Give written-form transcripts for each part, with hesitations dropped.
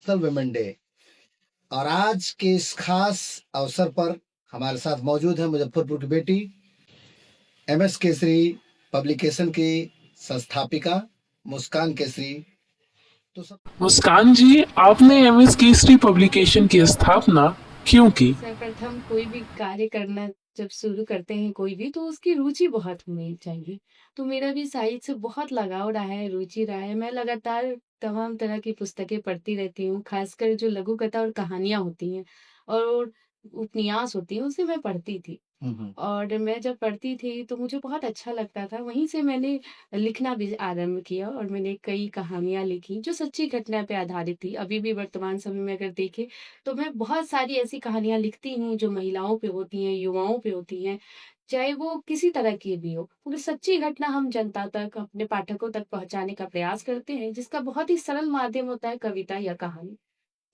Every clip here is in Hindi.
नेशनल वुमेन डे और आज के इस खास अवसर पर हमारे साथ मौजूद है मुजफ्फरपुर की बेटी एमएस केसरी पब्लिकेशन की संस्थापिका मुस्कान केसरी। तो सब मुस्कान जी, आपने एमएस केसरी पब्लिकेशन की स्थापना क्यों की? सर्वप्रथम कोई भी कार्य करना जब शुरू करते हैं कोई भी तो उसकी रुचि बहुत होनी चाहिए। तो मेरा भी साहित्य से बहुत लगाव रहा है, रुचि रहा है। मैं लगातार तमाम तरह की पुस्तकें पढ़ती रहती हूँ, खासकर जो लघु कथा और कहानियाँ होती हैं और उपन्यास होती हैं, उसे मैं पढ़ती थी। और मैं जब पढ़ती थी तो मुझे बहुत अच्छा लगता था। वहीं से मैंने लिखना भी आरंभ किया और मैंने कई कहानियाँ लिखी जो सच्ची घटना पे आधारित थी। अभी भी वर्तमान समय में अगर देखें तो मैं बहुत सारी ऐसी कहानियाँ लिखती हूँ जो महिलाओं पे होती हैं, युवाओं पे होती हैं, चाहे वो किसी तरह की भी हो। वो सच्ची घटना हम जनता तक, अपने पाठकों तक पहुँचाने का प्रयास करते हैं, जिसका बहुत ही सरल माध्यम होता है कविता या कहानी।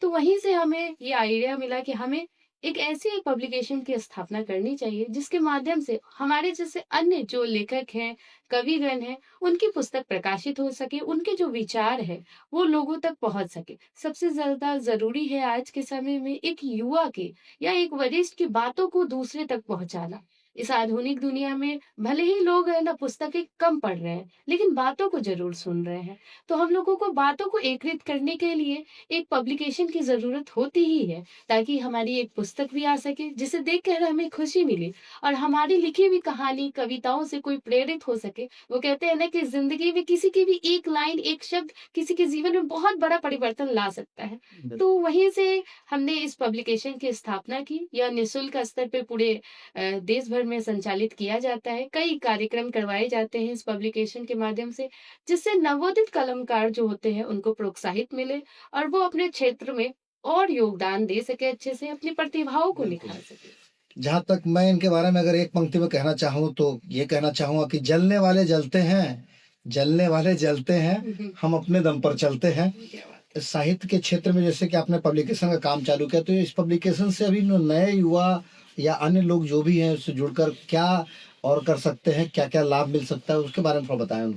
तो वहीं से हमें ये आइडिया मिला कि हमें एक ऐसी पब्लिकेशन की स्थापना करनी चाहिए जिसके माध्यम से हमारे जैसे अन्य जो लेखक हैं, कविगण हैं, उनकी पुस्तक प्रकाशित हो सके, उनके जो विचार है वो लोगों तक पहुंच सके। सबसे ज्यादा जरूरी है आज के समय में एक युवा के या एक वरिष्ठ की बातों को दूसरे तक पहुंचाना। इस आधुनिक दुनिया में भले ही लोग है ना पुस्तकें कम पढ़ रहे हैं, लेकिन बातों को जरूर सुन रहे हैं। तो हम लोगों को बातों को एकत्रित करने के लिए एक पब्लिकेशन की ज़रूरत होती ही है, ताकि हमारी एक पुस्तक भी आ सके, जिसे देखकर हमें खुशी मिले और हमारी लिखी हुई कहानी, कविताओं से कोई प्रेरित हो सके। वो कहते हैं ना कि ज़िंदगी में किसी की भी एक लाइन, एक शब्द किसी के जीवन में बहुत बड़ा परिवर्तन ला सकता है। तो वहीं से हमने इस पब्लिकेशन की स्थापना की। यह निःशुल्क स्तर पे पूरे देश भर में संचालित किया जाता है। कई कार्यक्रम करवाए जाते हैं इस पब्लिकेशन के माध्यम से, जिससे नवोदित कलमकार जो होते हैं, उनको प्रोत्साहित मिले और वो अपने क्षेत्र में और योगदान दे सके, अच्छे से अपनी प्रतिभाओं को निखार सके। जहाँ तक मैं इनके बारे में अगर एक पंक्ति में कहना चाहूँ तो ये कहना चाहूँगा कि जलने वाले जलते हैं, जलने वाले जलते हैं, हम अपने दम पर चलते हैं। क्या बात है। इस साहित्य के क्षेत्र में जैसे कि आपने पब्लिकेशन का काम चालू किया, तो इस पब्लिकेशन से अभी नए युवा या अन्य लोग जो भी हैं उससे जुड़कर क्या और कर सकते हैं, क्या-क्या लाभ मिल सकता है, उसके बारे में थोड़ा बताएँ?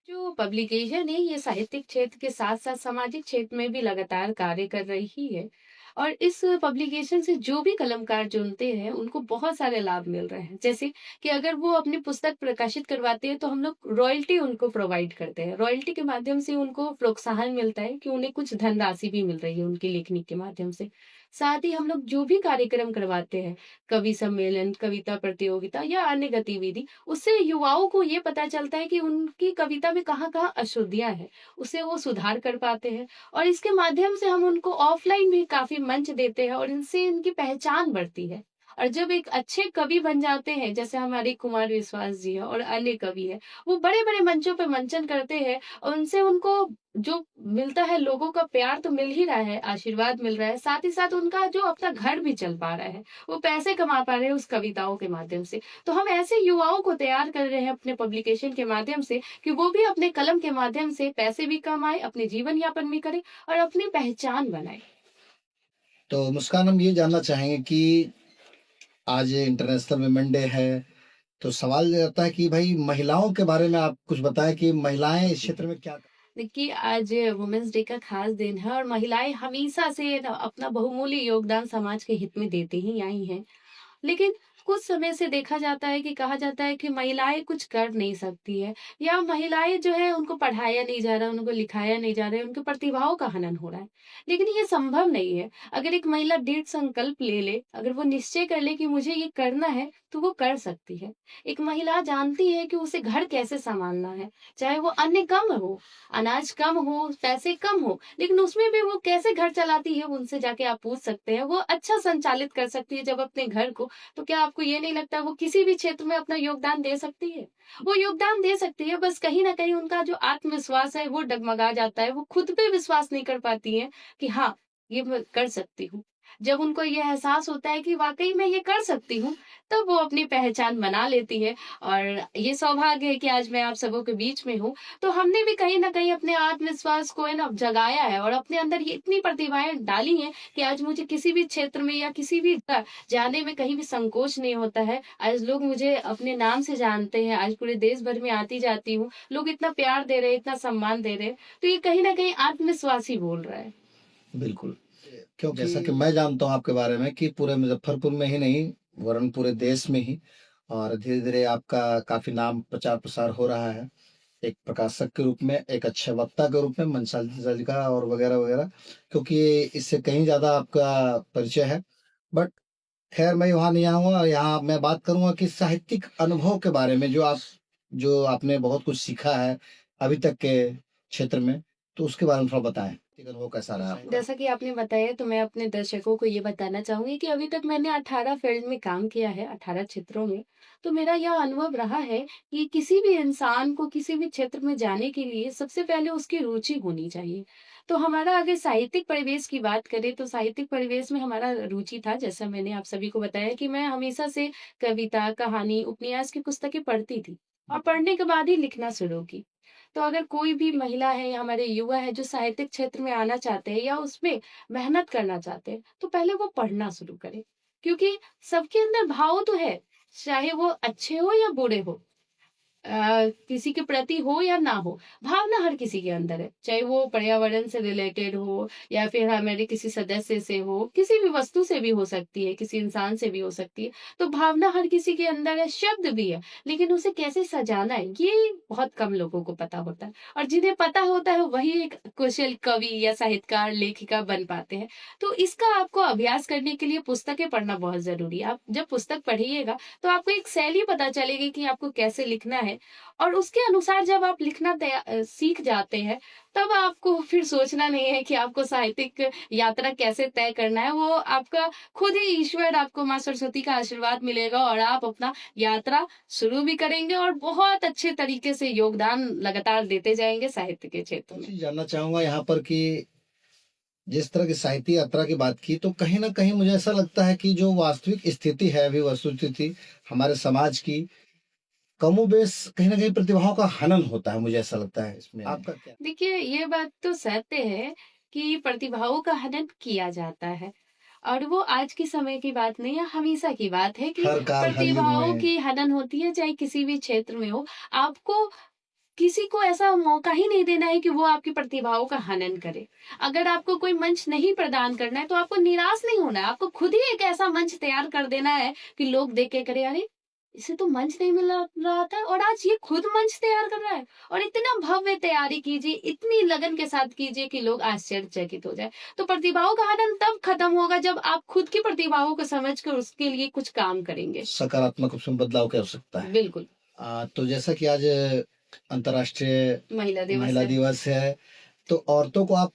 जो पब्लिकेशन है ये साहित्यिक क्षेत्र के साथ साथ सामाजिक क्षेत्र में भी लगातार कार्य कर रही है और इस पब्लिकेशन से जो भी कलमकार जुड़ते हैं उनको बहुत सारे लाभ मिल रहे हैं। जैसे कि अगर वो अपनी पुस्तक प्रकाशित करवाते हैं तो हम लोग रॉयल्टी उनको प्रोवाइड करते हैं। रॉयल्टी के माध्यम से उनको प्रोत्साहन मिलता है कि उन्हें कुछ धनराशि भी मिल रही है उनकी लेखनी के माध्यम से। साथ ही हम लोग जो भी कार्यक्रम करवाते हैं, कवि सम्मेलन, कविता प्रतियोगिता या अन्य गतिविधि, उससे युवाओं को ये पता चलता है कि उनकी कविता में कहाँ-कहाँ अशुद्धियाँ हैं, उसे वो सुधार कर पाते हैं और इसके माध्यम से हम उनको ऑफ़लाइन भी काफ़ी मंच देते हैं और इनसे इनकी पहचान बढ़ती है। और जब एक अच्छे कवि बन जाते हैं, जैसे हमारे कुमार विश्वास जी हैं और अन्य कवि हैं, वो बड़े-बड़े मंचों पे मंचन करते हैं और उनसे उनको जो मिलता है, लोगों का प्यार तो मिल ही रहा है, आशीर्वाद मिल रहा है, साथ ही साथ उनका जो अपना घर भी चल पा रहा है, वो पैसे कमा पा रहे हैं उस कविताओं के माध्यम से। तो हम ऐसे युवाओं को तैयार कर रहे हैं अपने पब्लिकेशन के माध्यम से कि वो भी अपने कलम के माध्यम से पैसे भी कमाएँ, अपने जीवन यापन भी करें और अपनी पहचान बनाएँ। तो मुस्कान, हम ये जानना चाहेंगे कि आज इंटरनेशनल वुमेन डे है, तो सवाल ये आता है कि भाई महिलाओं के बारे में आप कुछ बताएँ कि महिलाएँ इस क्षेत्र में क्या देखिए, आज वुमेन्स डे का खास दिन है और महिलाएँ हमेशा से ना अपना बहुमूल्य योगदान समाज के हित में देती ही आई हैं। लेकिन कुछ समय से देखा जाता है कि कहा जाता है कि महिलाएँ कुछ कर नहीं सकती है या महिलाएँ जो है उनको पढ़ाया नहीं जा रहा, उनको लिखाया नहीं जा रहा है, उनकी प्रतिभाओं का हनन हो रहा है। लेकिन ये संभव नहीं है। अगर एक महिला दृढ़ संकल्प ले ले, अगर वो निश्चय कर ले कि मुझे ये करना है, तो वो कर सकती है। एक महिला जानती है कि उसे घर कैसे सँभालना है, चाहे वो अन्न कम हो, अनाज कम हो, पैसे कम हो, लेकिन उसमें भी वो कैसे घर चलाती है, उनसे जाके आप पूछ सकते हैं। वो अच्छा संचालित कर सकती है जब अपने घर को, तो क्या आपको ये नहीं लगता वो किसी भी क्षेत्र में अपना योगदान दे सकती है? वो योगदान दे सकती है, बस कहीं न कहीं उनका जो आत्मविश्वास है वो डगमगा जाता है, वो खुद पे विश्वास नहीं कर पाती हैं कि हाँ, ये मैं कर सकती हूँ। जब उनको ये एहसास होता है कि वाक़ई मैं ये कर सकती हूँ, तब वो अपनी पहचान बना लेती है और ये सौभाग्य है कि आज मैं आप सबों के बीच में हूँ। तो हमने भी कहीं न कहीं अपने आत्मविश्वास को है ना जगाया है और अपने अंदर ये इतनी प्रतिभाएँ डाली हैं कि आज मुझे किसी भी क्षेत्र में या किसी भी जाने में कहीं भी संकोच नहीं होता है। आज लोग मुझे अपने नाम से जानते हैं, आज पूरे देश भर में आती-जाती हूँ। लोग इतना प्यार दे रहे हैं, इतना सम्मान दे रहे हैं, तो ये कहीं न कहीं आत्मविश्वास ही बोल रहा है। बिल्कुल। क्योंकि जैसा कि मैं जानता हूँ आपके बारे में कि पूरे मुज़फ्फ़रपुर में ही नहीं, वरन पूरे देश में ही और धीरे-धीरे आपका काफ़ी नाम प्रचार-प्रसार हो रहा है। एक प्रकाशक के रूप में, एक अच्छे वक्ता के रूप में, मंचन और वगैरह-वगैरह, क्योंकि इससे कहीं ज़्यादा आपका परिचय है। बट खैर मैं वहाँ नहीं आऊँगा, यहाँ मैं बात करूँगा कि साहित्यिक अनुभव के बारे में जो आपने बहुत कुछ सीखा है अभी तक के क्षेत्र में, तो उसके बारे में थोड़ा बताएँ? साहित्यिक अनुभव कैसा रहा आपका? जैसा कि आपने बताया तो मैं अपने दर्शकों को ये बताना चाहूँगी कि अभी तक मैंने 18 फ़ील्ड में काम किया है, 18 क्षेत्रों में। तो मेरा यह अनुभव रहा है कि किसी भी इंसान को किसी भी क्षेत्र में जाने के लिए सबसे पहले उसकी रुचि होनी चाहिए। तो हमारा अगर साहित्यिक परिवेश की बात करें तो साहित्यिक परिवेश में हमारा रुचि था, जैसा मैंने आप सभी को बताया कि मैं हमेशा से कविता, कहानी, उपन्यास की पुस्तकें पढ़ती थी और पढ़ने के बाद ही लिखना शुरू की। तो अगर कोई भी महिला है या हमारे युवा है जो साहित्यिक क्षेत्र में आना चाहते हैं या उसमें मेहनत करना चाहते हैं, तो पहले वो पढ़ना शुरू करें। क्योंकि सबके अंदर भाव तो है, चाहे वो अच्छे हो या बुरे हो। किसी के प्रति हो या ना हो, भावना हर किसी के अंदर है। चाहे वो पर्यावरण से रिलेटेड हो या फिर हमारे किसी सदस्य से हो, किसी भी वस्तु से भी हो सकती है, किसी इंसान से भी हो सकती है। तो भावना हर किसी के अंदर है, शब्द भी है, लेकिन उसे कैसे सजाना है, ये बहुत कम लोगों को पता होता है। और जिन्हें पता होता है, वही एक कुशल कवि या साहित्यकार, लेखिका बन पाते हैं। तो इसका आपको अभ्यास करने के लिए पुस्तकें पढ़ना बहुत ज़रूरी है। आप जब पुस्तक पढ़िएगा, तो आपको एक शैली पता चलेगी कि आपको कैसे लिखना है और उसके अनुसार जब आप लिखना सीख जाते हैं, तब आपको फिर सोचना नहीं है कि आपको साहित्यिक यात्रा कैसे तय करना है। वो आपका खुद ही ईश्वर आपको माँ सरस्वती का आशीर्वाद मिलेगा और आप अपना यात्रा शुरू भी करेंगे और बहुत अच्छे तरीके से योगदान लगातार देते जाएँगे साहित्य के क्षेत्र एक में। चीज़ जानना चाहूँगा यहाँ पर कि जिस तरह की साहित्य यात्रा की बात की, तो कहीं न कहीं मुझे ऐसा लगता है कि जो वास्तविक स्थिति है, अभी वस्तुस्थिति हमारे समाज की, कमोबेश कहीं न कहीं प्रतिभाओं का हनन होता है, मुझे ऐसा लगता है इसमें। आपका क्या? देखिए, ये बात तो सत्य है कि प्रतिभाओं का हनन किया जाता है और वो आज के समय की बात नहीं है, हमेशा की बात है कि हर काल, हर युग प्रतिभाओं में की हनन होती है, चाहे किसी भी क्षेत्र में हो। आपको किसी को ऐसा मौका ही नहीं देना है कि वो आपकी प्रतिभाओं का हनन करे। अगर आपको कोई मंच नहीं प्रदान करना है, तो आपको निराश नहीं होना है। आपको खुद ही एक ऐसा मंच तैयार कर देना है कि लोग देख के करें, "अरे! इसे तो मंच नहीं मिल रहा था और आज ये खुद मंच तैयार कर रहा है।" और इतना भव्य तैयारी कीजिए, इतनी लगन के साथ कीजिए कि लोग आश्चर्यचकित हो जाएँ। तो प्रतिभाओं का हनन तब खत्म होगा जब आप खुद की प्रतिभाओं को समझ कर उसके लिए कुछ काम करेंगे। सकारात्मक उसमें बदलाव की आवश्यकता है। बिल्कुल, तो जैसा कि आज अंतर्राष्ट्रीय महिला दिवस महिला है। दिवस है, तो औरतों को आप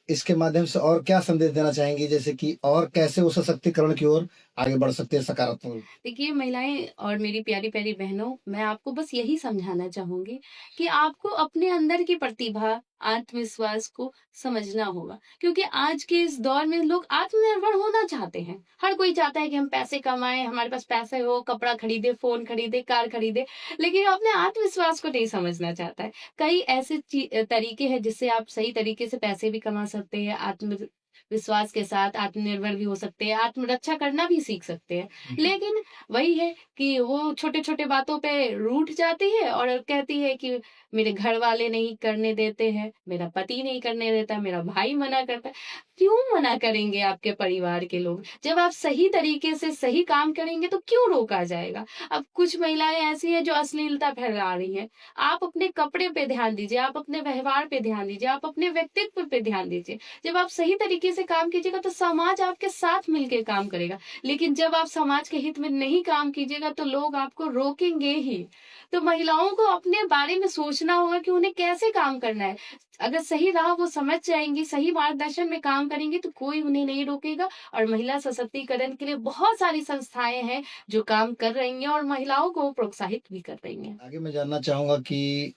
इसके माध्यम से और क्या संदेश देना चाहेंगी? जैसे कि और कैसे वो सशक्तिकरण की ओर आगे बढ़ सकते हैं सकारात्मक रूप? देखिए महिलाएं और मेरी प्यारी-प्यारी बहनों, मैं आपको बस यही समझाना चाहूँगी कि आपको अपने अंदर की प्रतिभा, आत्मविश्वास को समझना होगा। क्योंकि आज के इस दौर में लोग आत्मनिर्भर होना चाहते हैं। हर कोई चाहता है कि हम पैसे कमाएँ, हमारे पास पैसे हो, कपड़ा खरीदे, फ़ोन खरीदे, कार खरीदे, लेकिन अपने आत्मविश्वास को नहीं समझना चाहता है। कई ऐसे तरीके हैं जिससे आप सही तरीके से पैसे भी कमा सकते हैं, विश्वास के साथ आत्मनिर्भर भी हो सकते हैं, आत्मरक्षा करना भी सीख सकते हैं। लेकिन वही है कि वो छोटे-छोटे बातों पे रूठ जाती है और कहती है कि मेरे घर वाले नहीं करने देते हैं, मेरा पति नहीं करने देता, मेरा भाई मना करता है। क्यों मना करेंगे आपके परिवार के लोग? जब आप सही तरीके से सही काम करेंगे तो क्यों रोका जाएगा? अब कुछ महिलाएँ ऐसी हैं जो अश्लीलता फैला रही हैं। आप अपने कपड़े पे ध्यान दीजिए, आप अपने व्यवहार पे ध्यान दीजिए, आप अपने व्यक्तित्व पे ध्यान दीजिए। जब आप सही तरीके से काम कीजिएगा तो समाज आपके साथ मिलके काम करेगा। लेकिन जब आप समाज के हित में नहीं काम कीजिएगा तो लोग आपको रोकेंगे ही। तो महिलाओं को अपने बारे में सोचना होगा कि उन्हें कैसे काम करना है। अगर सही राह वो समझ जाएँगी, सही मार्गदर्शन में काम करेंगी तो कोई उन्हें नहीं रोकेगा और महिला सशक्तिकरण के लिए बहुत सारी संस्थाएँ हैं जो काम कर रही हैं और महिलाओं को प्रोत्साहित भी कर रही हैं। आगे मैं जानना चाहूँगा कि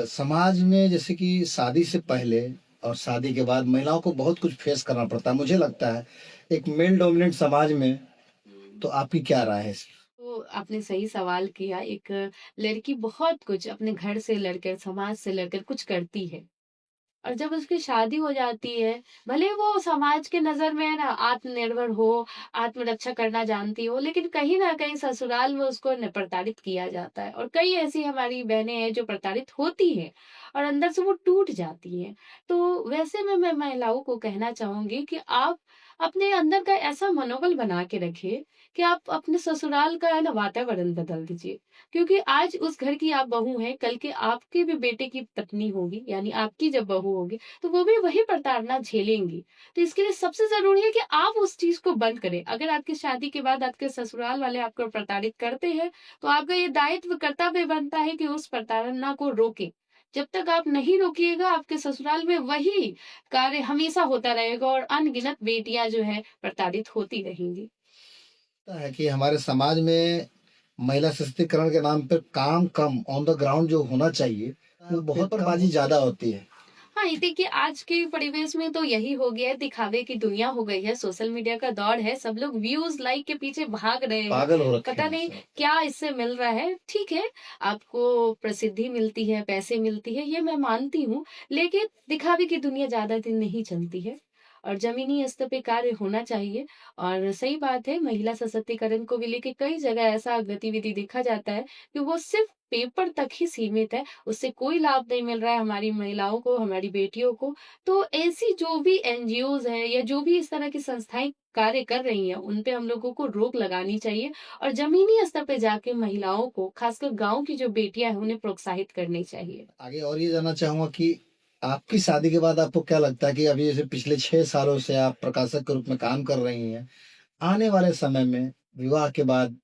समाज में जैसे कि शादी से पहले और शादी के बाद महिलाओं को बहुत कुछ फेस करना पड़ता है। मुझे लगता है एक मेल डोमिनेंट समाज में, तो आपकी क्या राय है इस? तो आपने सही सवाल किया। एक लड़की बहुत कुछ अपने घर से लड़कर, समाज से लड़कर कुछ करती है। और जब उसकी शादी हो जाती है, भले वो समाज के नज़र में है ना आत्मनिर्भर हो, आत्मरक्षा करना जानती हो, लेकिन कहीं न कहीं ससुराल में उसको प्रताड़ित किया जाता है। और कई ऐसी हमारी बहनें हैं जो प्रताड़ित होती हैं और अंदर से वो टूट जाती हैं। तो वैसे में मैं महिलाओं को कहना चाहूँगी कि आप अपने अंदर का ऐसा मनोबल बना के रखिए कि आप अपने ससुराल का है ना वातावरण बदल दीजिए। क्योंकि आज उस घर की आप बहू हैं, कल के आपके भी बेटे की पत्नी होगी, यानी आपकी जब बहू होगी, तो वो भी वही प्रताड़ना झेलेंगी। तो इसके लिए सबसे ज़रूरी है कि आप उस चीज़ को बंद करें। अगर आपकी शादी के बाद आपके ससुराल वाले आपको प्रताड़ित करते हैं, तो आपका ये दायित्व कर्तव्य बनता है कि उस प्रताड़ना को रोकें। जब तक आप नहीं रोकिएगा, आपके ससुराल में वही कार्य हमेशा होता रहेगा और अनगिनत बेटियाँ जो हैं प्रताड़ित होती रहेंगी। लगता है कि हमारे समाज में महिला सशक्तिकरण के नाम पर काम कम ऑन द ग्राउंड जो होना चाहिए वो बहुत पेपरबाजी ज्यादा होती है। हाँ, ये देखिए आज के परिवेश में तो यही हो गया है, दिखावे की दुनिया हो गई है, सोशल मीडिया का दौर है, सब लोग व्यूज़, लाइक के पीछे भाग रहे हैं। पागल हो रखे पता हैं नहीं सब। क्या इससे मिल रहा है। ठीक है, आपको प्रसिद्धि मिलती है, पैसे मिलती है, ये मैं मानती हूँ, लेकिन दिखावे की दुनिया ज़्यादा दिन नहीं चलती है और ज़मीनी स्तर पे कार्य होना चाहिए। और सही बात है, महिला सशक्तिकरण को भी लेके कई जगह ऐसा गतिविधि देखा जाता है कि वो सिर्फ़ पेपर तक ही सीमित है, उससे कोई लाभ नहीं मिल रहा है हमारी महिलाओं को, हमारी बेटियों को। तो ऐसी जो भी एनजीओज़ हैं या जो भी इस तरह की संस्थाएँ कार्य कर रही हैं, उन पे हम लोगों को रोक लगानी चाहिए और ज़मीनी स्तर पे जाके महिलाओं को, खासकर गाँव की जो बेटियाँ हैं, उन्हें प्रोत्साहित करनी चाहिए। आगे और ये जानना चाहूंगा कि आपकी शादी के बाद आपको क्या लगता है कि अभी जैसे पिछले 6 सालों से आप प्रकाशक के रूप में काम कर रही हैं, आने वाले समय में विवाह के बाद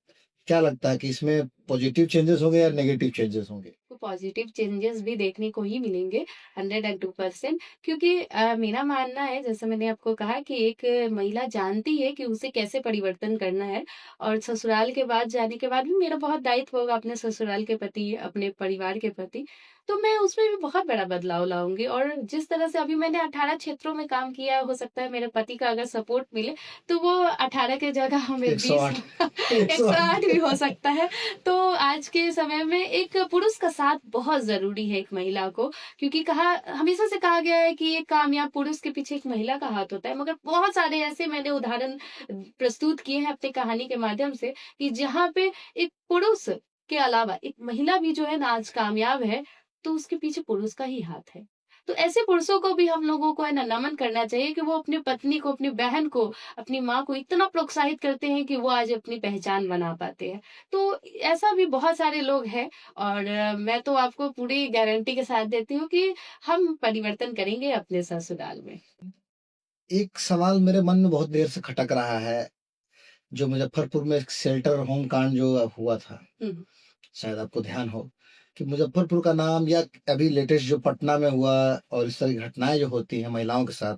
क्या लगता है कि इसमें पॉजिटिव चेंजेस होंगे या नेगेटिव चेंजेस होंगे? को पॉजिटिव चेंजेस भी देखने को ही मिलेंगे 102% क्योंकि मेरा मानना है जैसे मैंने आपको कहा कि एक महिला जानती है कि उसे कैसे परिवर्तन करना है और ससुराल के बाद जाने के बाद भी मेरा बहुत दायित्व होगा अपने ससुराल के प्रति, अपने परिवार के प्रति। तो मैं उसमें भी बहुत बड़ा बदलाव लाऊँगी और जिस तरह से अभी मैंने 18 क्षेत्रों में काम किया है, हो सकता है मेरे पति का अगर सपोर्ट मिले, तो वो 18 की जगह हमें 20 108 108 भी 108 हो सकता है। तो आज के समय में एक पुरुष का साथ बहुत ज़रूरी है एक महिला को, क्योंकि कहा हमेशा से कहा गया है कि एक कामयाब पुरुष के पीछे एक महिला का हाथ होता है, मगर बहुत सारे ऐसे मैंने उदाहरण प्रस्तुत किए हैं अपनी कहानी के माध्यम से कि जहाँ पे एक पुरुष के अलावा एक महिला भी जो है ना आज कामयाब है, तो उसके पीछे पुरुष का ही हाथ है। तो ऐसे पुरुषों को भी हम लोगों को है ना नमन करना चाहिए कि वो अपनी पत्नी को, अपनी बहन को, अपनी माँ को इतना प्रोत्साहित करते हैं कि वो आज अपनी पहचान बना पाते हैं। तो ऐसा भी बहुत सारे लोग हैं और मैं तो आपको पूरी गारंटी के साथ देती हूँ कि हम परिवर्तन करेंगे अपने ससुराल में। एक सवाल मेरे मन में बहुत देर से खटक रहा है, जो मुजफ्फरपुर में एक शेल्टर होम कांड जो हुआ था, हुँ। शायद आपको ध्यान हो कि मुजफ्फरपुर का नाम या अभी लेटेस्ट जो पटना में हुआ और इस तरह की घटनाएं जो होती हैं महिलाओं के साथ,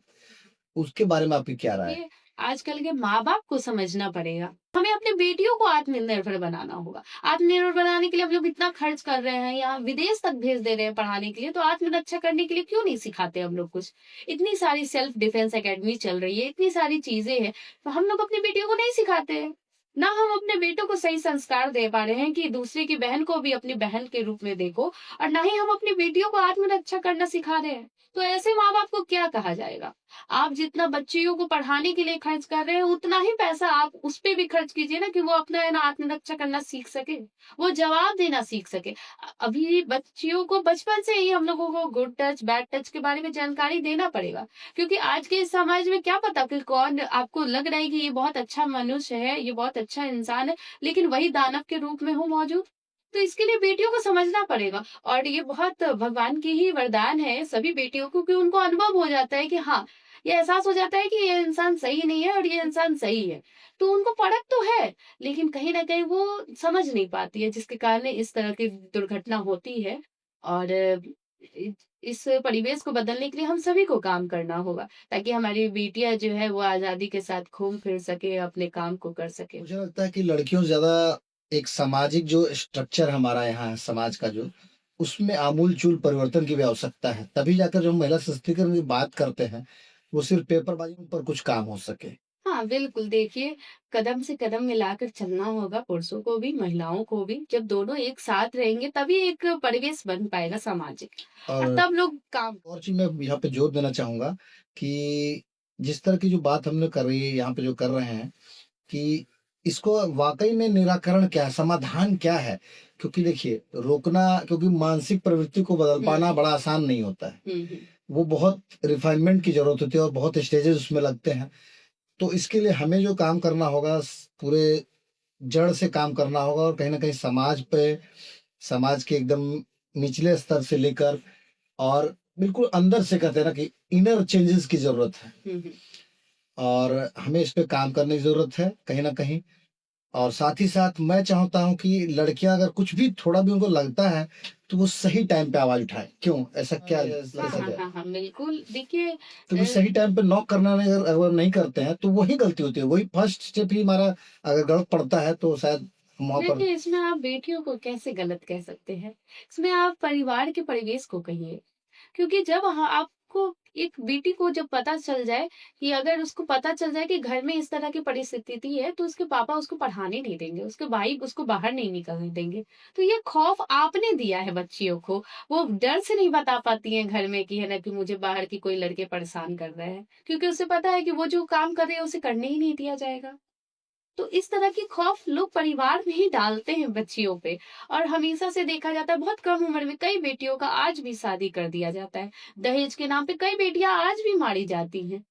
उसके बारे में आपकी क्या राय है? ये आजकल के माँ-बाप को समझना पड़ेगा। हमें अपनी बेटियों को आत्मनिर्भर बनाना होगा। आत्मनिर्भर बनाने के लिए हम लोग इतना खर्च कर रहे हैं या विदेश तक भेज दे रहे हैं पढ़ाने के लिए, तो आत्मरक्षा करने के लिए क्यों नहीं सिखाते हम लोग कुछ? इतनी सारी सेल्फ डिफेंस अकेडमी चल रही है, इतनी सारी चीज़ें हैं, तो हम लोग अपनी बेटियों को नहीं सिखाते हैं। ना हम अपने बेटों को सही संस्कार दे पा रहे हैं कि दूसरे की बहन को भी अपनी बहन के रूप में देखो और ना ही हम अपनी बेटियों को आत्मरक्षा करना सिखा रहे हैं। तो ऐसे माँ-बाप को क्या कहा जाएगा? आप जितना बच्चियों को पढ़ाने के लिए खर्च कर रहे हैं, उतना ही पैसा आप उस पे भी खर्च कीजिए ना कि वो अपना है ना आत्मरक्षा करना सीख सके, वो जवाब देना सीख सके। अभी बच्चियों को बचपन से ही हम लोगों को गुड टच, बैड टच के बारे में जानकारी देना पड़ेगा। क्योंकि आज के इस समाज में क्या पता कि कौन आपको लग रहा है कि ये बहुत अच्छा मनुष्य है, ये बहुत अच्छा इंसान है, लेकिन वही दानव के रूप में हो मौजूद। तो इसके लिए बेटियों को समझना पड़ेगा और ये बहुत भगवान की ही वरदान है सभी बेटियों को कि उनको अनुभव हो जाता है कि हाँ, ये एहसास हो जाता है कि ये इंसान सही नहीं है और ये इंसान सही है। तो उनको परख तो है, लेकिन कहीं न कहीं वो समझ नहीं पाती है जिसके कारण इस तरह की दुर्घटना होती है और इ इस परिवेश को बदलने के लिए हम सभी को काम करना होगा, ताकि हमारी बेटियाँ जो है वो आज़ादी के साथ घूम फिर सके, अपने काम को कर सके। मुझे लगता है कि लड़कियों से ज़्यादा एक सामाजिक जो स्ट्रक्चर हमारा यहाँ है समाज का जो, उसमें आमूल-चूल परिवर्तन की भी आवश्यकता है। तभी जाकर जो हम महिला सशक्तिकरण की बात करते हैं, वो सिर्फ़ पेपरबाज़ी पर कुछ काम हो सके। हाँ, हाँ, बिल्कुल देखिए, कदम से कदम मिलाकर चलना होगा पुरुषों को भी, महिलाओं को भी। जब दोनों एक साथ रहेंगे तभी एक परिवेश बन पाएगा सामाजिक और और तब लोग काम और चीज़ मैं यहाँ पे जोर देना चाहूँगा कि जिस तरह की जो बात हमने कर रही है यहाँ पे जो कर रहे हैं कि इसको वाक़ई में निराकरण क्या है, समाधान क्या है? क्योंकि देखिए रोकना क्योंकि मानसिक प्रवृत्ति को बदल हुँ, पाना बड़ा आसान नहीं होता है। हुँ, हुँ। वो बहुत रिफ़ाइनमेंट की ज़रूरत होती है और बहुत स्टेजेज़ उसमें लगते हैं। तो इसके लिए हमें जो काम करना होगा पूरे जड़ से काम करना होगा और कहीं न कहीं समाज के एकदम निचले स्तर से लेकर और बिल्कुल अंदर से कहते हैं ना कि इनर चेंजेस की ज़रूरत है हुँ, हुँ। और हमें इस पे काम करने की ज़रूरत है कहीं न कहीं। और साथ ही साथ मैं चाहता हूँ कि लड़कियाँ अगर कुछ भी थोड़ा भी उनको लगता है, तो वो सही टाइम पे आवाज़ उठाएँ। क्यों? ऐसा क्या हाँ, कैसा हाँ, क्या है? हाँ, हाँ, बिल्कुल। देखिए क्योंकि सही टाइम पे नॉक करना नहीं अगर नहीं करते हैं, तो वही गलती होती है। वही फर्स्ट स्टेप ही हमारा अगर गलत पड़ता है, तो शायद हम वहाँ पर देखिए, इसमें आप बेटियों को कैसे गलत कह सकते हैं? इसमें आप परिवार के परिवेश को कहिए। क्योंकि जब आपको एक बेटी को जब पता चल जाए कि अगर उसको पता चल जाए कि घर में इस तरह की परिस्थिति है, तो उसके पापा उसको पढ़ाने नहीं देंगे, उसके भाई उसको बाहर नहीं निकलने देंगे। तो ये खौफ आपने दिया है बच्चियों को। वो डर से नहीं बता पाती हैं घर में कि है ना कि मुझे बाहर के कोई लड़के परेशान कर रहे हैं। क्योंकि उसे पता है कि वो जो काम कर रहे हैं, उसे करने ही नहीं दिया जाएगा। तो इस तरह की खौफ लोग परिवार में ही डालते हैं बच्चियों पे और हमेशा से देखा जाता है बहुत कम उम्र में कई बेटियों का आज भी शादी कर दिया जाता है। दहेज के नाम पे कई बेटियां आज भी मारी जाती हैं।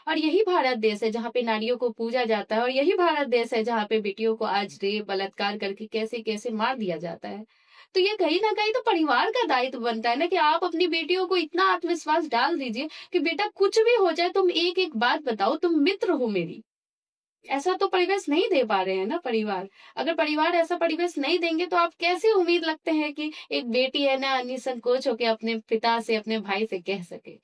और यही भारत देश है जहाँ पे नारियों को पूजा जाता है और यही भारत देश है जहाँ पे बेटियों को आज रेप बलात्कार करके कैसे कैसे मार दिया जाता है। तो ये कहीं ना कहीं तो परिवार का दायित्व बनता है ना कि आप अपनी बेटियों को इतना आत्मविश्वास डाल दीजिए कि बेटा कुछ भी हो जाए तुम एक एक बात बताओ, तुम मित्र हो मेरी। ऐसा तो परिवेश नहीं दे पा रहे हैं ना परिवार। अगर परिवार ऐसा परिवेश नहीं देंगे तो आप कैसे उम्मीद लगते हैं कि एक बेटी है ना निसंकोच होके अपने पिता से, अपने भाई से कह सके?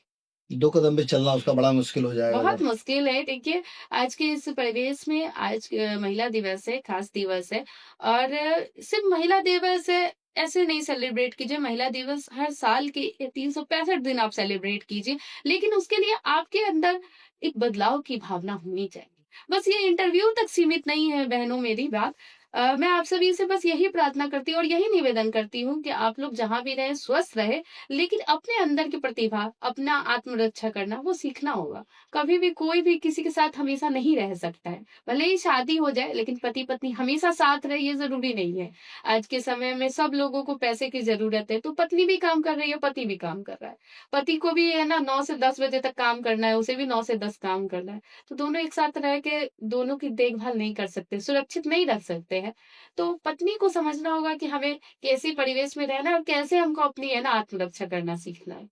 2 कदम भी चलना उसका बड़ा मुश्किल हो जाएगा बहुत अगर मुश्किल है। देखिए, आज के इस परिवेश में आज महिला दिवस है, खास दिवस है और सिर्फ़ महिला दिवस है, ऐसे नहीं सेलिब्रेट कीजिए। महिला दिवस हर साल के 365 दिन आप सेलिब्रेट कीजिए, लेकिन उसके लिए आपके अंदर एक बदलाव की भावना होनी चाहिए। बस ये इंटरव्यू तक सीमित नहीं है बहनों मेरी बात। मैं आप सभी से बस यही प्रार्थना करती हूँ और यही निवेदन करती हूँ कि आप लोग जहाँ भी रहें, स्वस्थ रहें, लेकिन अपने अंदर की प्रतिभा, अपना आत्मरक्षा करना वो सीखना होगा। कभी भी कोई भी किसी के साथ हमेशा नहीं रह सकता है। भले ही शादी हो जाए लेकिन पति-पत्नी हमेशा साथ रहे ये ज़रूरी नहीं है। आज के समय में सब लोगों को पैसे की ज़रूरत है, तो पत्नी भी काम कर रही है, पति भी काम कर रहा है। पति को भी है ना 9 से 10 बजे तक काम करना है, उसे भी 9 से 10 काम करना है। तो दोनों एक साथ रह के दोनों की देखभाल नहीं कर सकते, सुरक्षित नहीं रख सकते हैं। तो पत्नी को समझना होगा कि हमें कैसे परिवेश में रहना है और कैसे हमको अपनी है ना आत्मरक्षा करना सीखना है।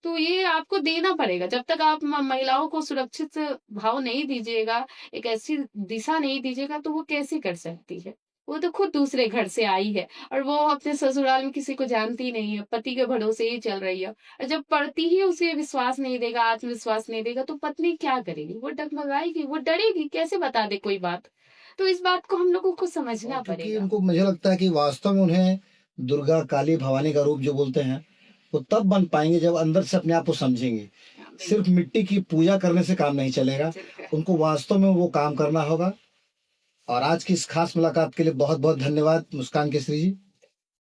तो ये आपको देना पड़ेगा। जब तक आप महिलाओं को सुरक्षित भाव नहीं दीजिएगा, एक ऐसी दिशा नहीं दीजिएगा तो वो कैसे कर सकती है? वो तो खुद दूसरे घर से आई है और वो अपने ससुराल में किसी को जानती नहीं है, पति के भरोसे ही चल रही है। और जब पति ही उसे विश्वास नहीं देगा, आत्मविश्वास नहीं देगा तो पत्नी क्या करेगी? वो डगमगाएगी, वो डरेगी, कैसे बता दे कोई बात? तो इस बात को हम लोगों को समझना और क्योंकि पड़ेगा। उनको मुझे लगता है कि वास्तव में उन्हें दुर्गा, काली, भवानी का रूप जो बोलते हैं, वो तब बन पाएँगे जब अंदर से अपने आप को समझेंगे। हाँ, सिर्फ़ मिट्टी की पूजा करने से काम नहीं चलेगा, बिल्कुल। उनको वास्तव में वो काम करना होगा। और आज की इस खास मुलाकात के लिए बहुत-बहुत धन्यवाद मुस्कान केसरी जी।